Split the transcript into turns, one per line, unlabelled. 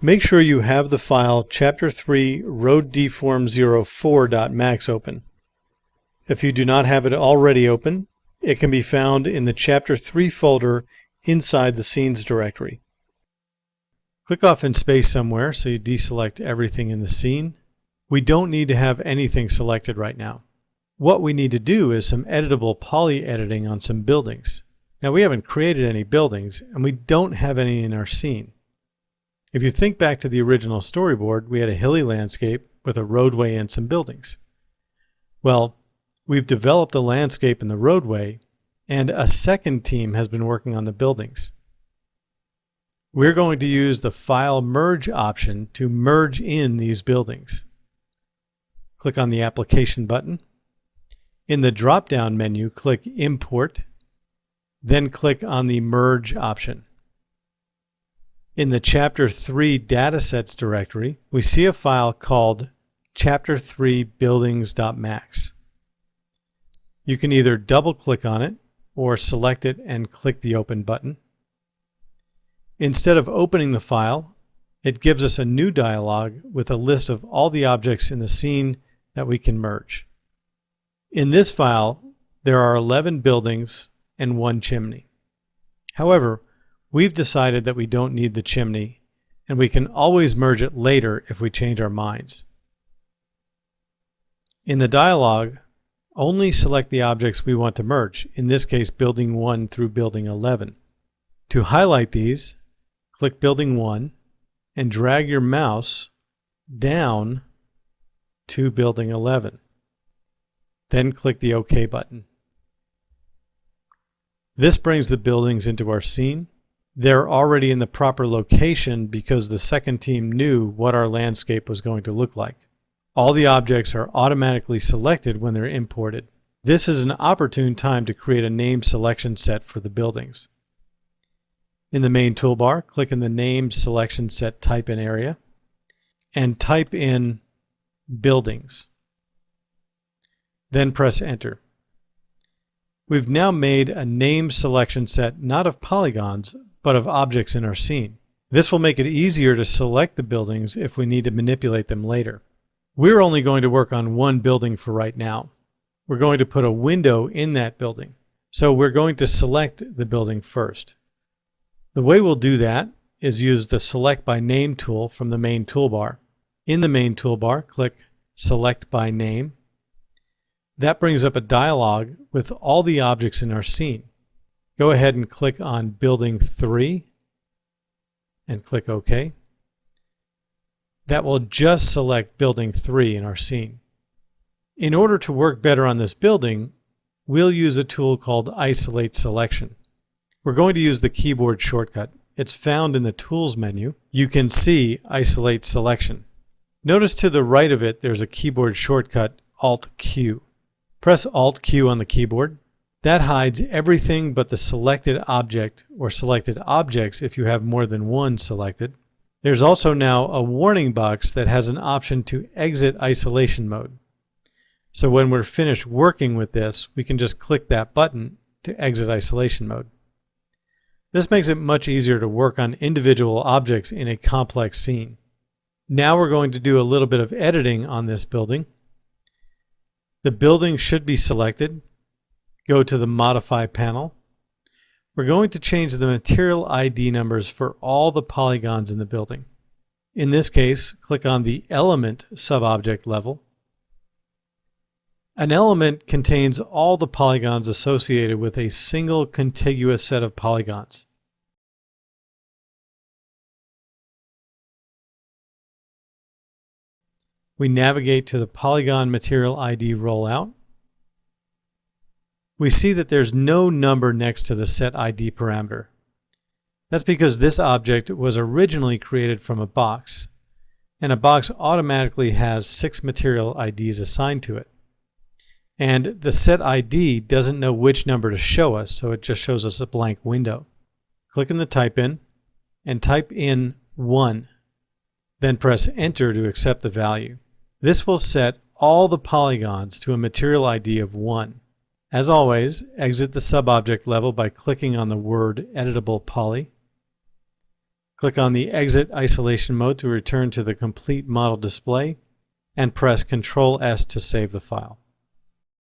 Make sure you have the file Chapter 3 RoadDeform04.max open. If you do not have it already open, it can be found in the Chapter 3 folder inside the Scenes directory. Click off in space somewhere so you deselect everything in the scene. We don't need to have anything selected right now. What we need to do is some editable poly editing on some buildings. Now we haven't created any buildings and we don't have any in our scene. If you think back to the original storyboard, we had a hilly landscape with a roadway and some buildings. Well, we've developed a landscape in the roadway and a second team has been working on the buildings. We're going to use the File Merge option to merge in these buildings. Click on the Application button. In the drop-down menu, click Import, then click on the Merge option. In the Chapter 3 Datasets directory, we see a file called Chapter 3 Buildings.max. You can either double-click on it or select it and click the Open button. Instead of opening the file, it gives us a new dialog with a list of all the objects in the scene that we can merge. In this file, there are 11 buildings and 1 chimney. However, we've decided that we don't need the chimney, and we can always merge it later if we change our minds. In the dialog, only select the objects we want to merge, in this case Building 1 through Building 11. To highlight these, click Building 1 and drag your mouse down to Building 11. Then click the OK button. This brings the buildings into our scene. They're already in the proper location because the second team knew what our landscape was going to look like. All the objects are automatically selected when they're imported. This is an opportune time to create a name selection set for the buildings. In the main toolbar, click in the Name Selection Set Type In area and type in Buildings. Then press Enter. We've now made a name selection set not of polygons, but of objects in our scene. This will make it easier to select the buildings if we need to manipulate them later. We're only going to work on one building for right now. We're going to put a window in that building. So we're going to select the building first. The way we'll do that is use the Select by Name tool from the main toolbar. In the main toolbar, click Select by Name. That brings up a dialog with all the objects in our scene. Go ahead and click on Building 3 and click OK. That will just select Building 3 in our scene. In order to work better on this building, we'll use a tool called Isolate Selection. We're going to use the keyboard shortcut. It's found in the Tools menu. You can see Isolate Selection. Notice to the right of it there's a keyboard shortcut, Alt-Q. Press Alt-Q on the keyboard. That hides everything but the selected object or selected objects if you have more than one selected. There's also now a warning box that has an option to exit isolation mode. So when we're finished working with this, we can just click that button to exit isolation mode. This makes it much easier to work on individual objects in a complex scene. Now we're going to do a little bit of editing on this building. The building should be selected. Go to the Modify panel. We're going to change the material ID numbers for all the polygons in the building. In this case, click on the Element subobject level. An element contains all the polygons associated with a single contiguous set of polygons. We navigate to the Polygon Material ID rollout. We see that there's no number next to the set ID parameter. That's because this object was originally created from a box, and a box automatically has 6 material IDs assigned to it. And the set ID doesn't know which number to show us, so it just shows us a blank window. Click in the Type In and type in 1. Then press Enter to accept the value. This will set all the polygons to a material ID of 1. As always, exit the subobject level by clicking on the word Editable Poly. Click on the Exit Isolation mode to return to the complete model display, and press Ctrl+S to save the file.